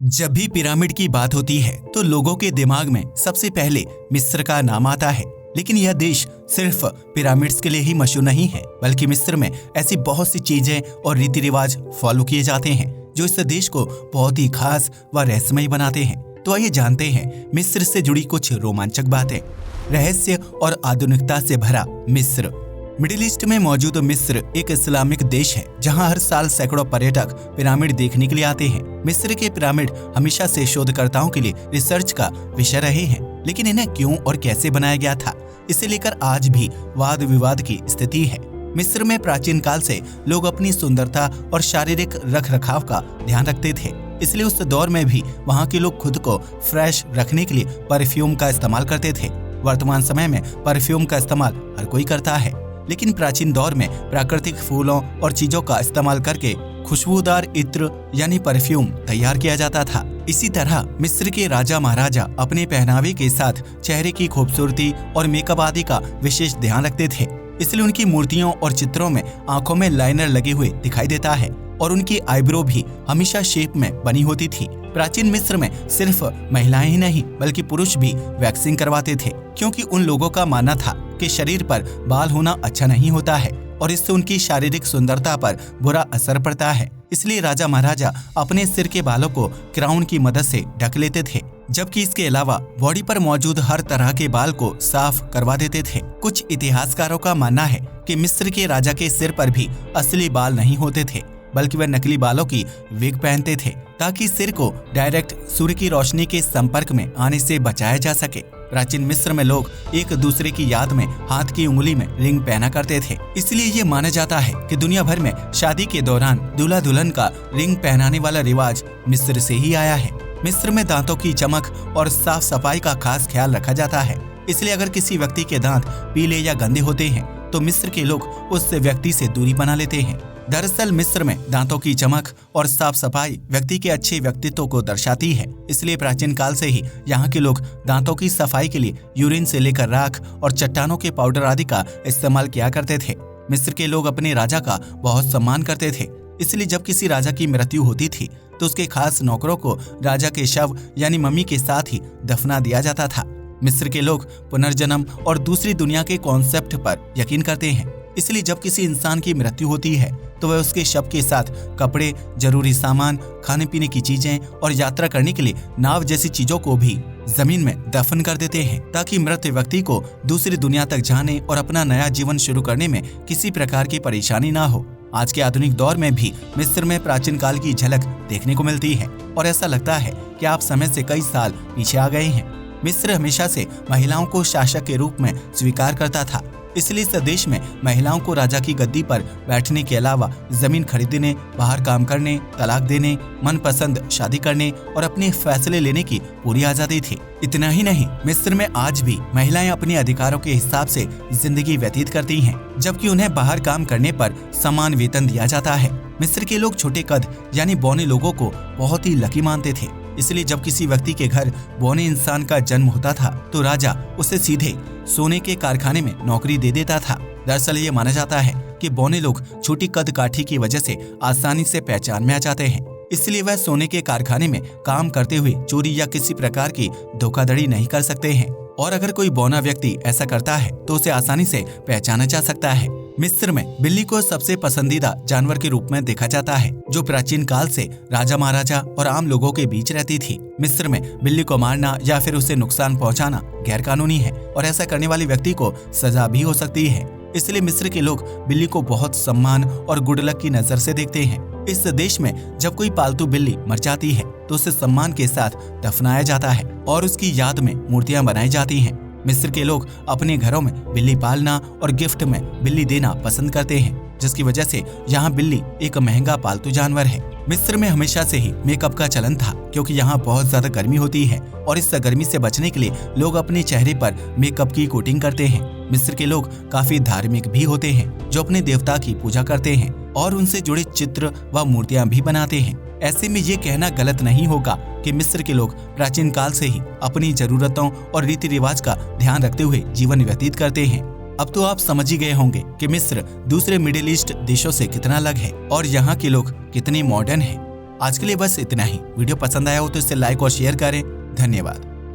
जब भी पिरामिड की बात होती है तो लोगों के दिमाग में सबसे पहले मिस्र का नाम आता है। लेकिन यह देश सिर्फ पिरामिड्स के लिए ही मशहूर नहीं है, बल्कि मिस्र में ऐसी बहुत सी चीजें और रीति रिवाज फॉलो किए जाते हैं जो इस देश को बहुत ही खास व रहस्यमय बनाते हैं। तो आइए जानते हैं मिस्र से जुड़ी कुछ रोमांचक बातें। रहस्य और आधुनिकता से भरा मिस्र। मिडिल ईस्ट में मौजूद मिस्र एक इस्लामिक देश है जहां हर साल सैकड़ों पर्यटक पिरामिड देखने के लिए आते हैं। मिस्र के पिरामिड हमेशा से शोधकर्ताओं के लिए रिसर्च का विषय रहे हैं, लेकिन इन्हें क्यों और कैसे बनाया गया था, इसे लेकर आज भी वाद विवाद की स्थिति है। मिस्र में प्राचीन काल से लोग अपनी सुंदरता और शारीरिक रखरखाव का ध्यान रखते थे, इसलिए उस दौर में भी वहाँ के लोग खुद को फ्रेश रखने के लिए परफ्यूम का इस्तेमाल करते थे। वर्तमान समय में परफ्यूम का इस्तेमाल हर कोई करता है, लेकिन प्राचीन दौर में प्राकृतिक फूलों और चीजों का इस्तेमाल करके खुशबूदार इत्र यानी परफ्यूम तैयार किया जाता था। इसी तरह मिस्र के राजा महाराजा अपने पहनावे के साथ चेहरे की खूबसूरती और मेकअप आदि का विशेष ध्यान रखते थे, इसलिए उनकी मूर्तियों और चित्रों में आंखों में लाइनर लगे हुए दिखाई देता है और उनकी आईब्रो भी हमेशा शेप में बनी होती थी। प्राचीन मिस्र में सिर्फ महिलाएं ही नहीं बल्कि पुरुष भी वैक्सिंग करवाते थे, क्योंकि उन लोगों का मानना था कि शरीर पर बाल होना अच्छा नहीं होता है और इससे उनकी शारीरिक सुंदरता पर बुरा असर पड़ता है। इसलिए राजा महाराजा अपने सिर के बालों को क्राउन की मदद से ढक लेते थे, जबकि इसके अलावा बॉडी पर मौजूद हर तरह के बाल को साफ करवा देते थे। कुछ इतिहासकारों का मानना है कि मिस्र के राजा के सिर पर भी असली बाल नहीं होते थे, बल्कि वे नकली बालों की विग पहनते थे ताकि सिर को डायरेक्ट सूर्य की रोशनी के संपर्क में आने से बचाया जा सके। प्राचीन मिस्र में लोग एक दूसरे की याद में हाथ की उंगली में रिंग पहना करते थे, इसलिए ये माना जाता है कि दुनिया भर में शादी के दौरान दूल्हा दुल्हन का रिंग पहनाने वाला रिवाज मिस्र से ही आया है। मिस्र में दांतों की चमक और साफ सफाई का खास ख्याल रखा जाता है, इसलिए अगर किसी व्यक्ति के दांत पीले या गंदे होते हैं तो मिस्र के लोग उस व्यक्ति से दूरी बना लेते हैं। दरअसल मिस्र में दांतों की चमक और साफ सफाई व्यक्ति के अच्छे व्यक्तित्व को दर्शाती है, इसलिए प्राचीन काल से ही यहाँ के लोग दांतों की सफाई के लिए यूरिन से लेकर राख और चट्टानों के पाउडर आदि का इस्तेमाल किया करते थे। मिस्र के लोग अपने राजा का बहुत सम्मान करते थे, इसलिए जब किसी राजा की मृत्यु होती थी तो उसके खास नौकरों को राजा के शव यानी मम्मी के साथ ही दफना दिया जाता था। मिस्र के लोग पुनर्जन्म और दूसरी दुनिया के कॉन्सेप्ट पर यकीन करते हैं, इसलिए जब किसी इंसान की मृत्यु होती है तो वह उसके शव के साथ कपड़े, जरूरी सामान, खाने पीने की चीजें और यात्रा करने के लिए नाव जैसी चीजों को भी जमीन में दफन कर देते हैं, ताकि मृत व्यक्ति को दूसरी दुनिया तक जाने और अपना नया जीवन शुरू करने में किसी प्रकार की परेशानी ना हो। आज के आधुनिक दौर में भी मिस्र में प्राचीन काल की झलक देखने को मिलती है और ऐसा लगता है कि आप समय से कई साल पीछे आ गए हैं। मिस्र हमेशा से महिलाओं को शासक के रूप में स्वीकार करता था, इसलिए इस देश में महिलाओं को राजा की गद्दी पर बैठने के अलावा जमीन खरीदने, बाहर काम करने, तलाक देने, मनपसंद शादी करने और अपने फैसले लेने की पूरी आजादी थी। इतना ही नहीं, मिस्र में आज भी महिलाएं अपने अधिकारों के हिसाब से जिंदगी व्यतीत करती हैं, जबकि उन्हें बाहर काम करने पर समान वेतन दिया जाता है। मिस्र के लोग छोटे कद यानी बौने लोगों को बहुत ही लकी मानते थे, इसलिए जब किसी व्यक्ति के घर बौने इंसान का जन्म होता था तो राजा उसे सीधे सोने के कारखाने में नौकरी दे देता था। दरअसल ये माना जाता है कि बौने लोग छोटी कद काठी की वजह से आसानी से पहचान में आ जाते हैं, इसलिए वह सोने के कारखाने में काम करते हुए चोरी या किसी प्रकार की धोखाधड़ी नहीं कर सकते हैं, और अगर कोई बौना व्यक्ति ऐसा करता है तो उसे आसानी से पहचाना जा सकता है। मिस्र में बिल्ली को सबसे पसंदीदा जानवर के रूप में देखा जाता है, जो प्राचीन काल से राजा महाराजा और आम लोगों के बीच रहती थी। मिस्र में बिल्ली को मारना या फिर उसे नुकसान पहुंचाना गैर कानूनी है और ऐसा करने वाले व्यक्ति को सजा भी हो सकती है, इसलिए मिस्र के लोग बिल्ली को बहुत सम्मान और गुड लक की नजर से देखते हैं। इस देश में जब कोई पालतू बिल्ली मर जाती है तो उसे सम्मान के साथ दफनाया जाता है और उसकी याद में मूर्तियां बनाई जाती हैं। मिस्र के लोग अपने घरों में बिल्ली पालना और गिफ्ट में बिल्ली देना पसंद करते हैं, जिसकी वजह से यहाँ बिल्ली एक महंगा पालतू जानवर है। मिस्र में हमेशा से ही मेकअप का चलन था, क्योंकि यहाँ बहुत ज्यादा गर्मी होती है और इस गर्मी से बचने के लिए लोग अपने चेहरे पर मेकअप की कोटिंग करते हैं। मिस्र के लोग काफी धार्मिक भी होते हैं, जो अपने देवता की पूजा करते हैं और उनसे जुड़े चित्र व मूर्तियां भी बनाते हैं। ऐसे में ये कहना गलत नहीं होगा कि मिस्र के लोग प्राचीन काल से ही अपनी जरूरतों और रीति रिवाज का ध्यान रखते हुए जीवन व्यतीत करते हैं। अब तो आप समझ ही गए होंगे कि मिस्र दूसरे मिडिल ईस्ट देशों से कितना अलग है और यहाँ के लोग कितने मॉडर्न हैं। आज के लिए बस इतना ही। वीडियो पसंद आया हो तो इसे लाइक और शेयर करें। धन्यवाद।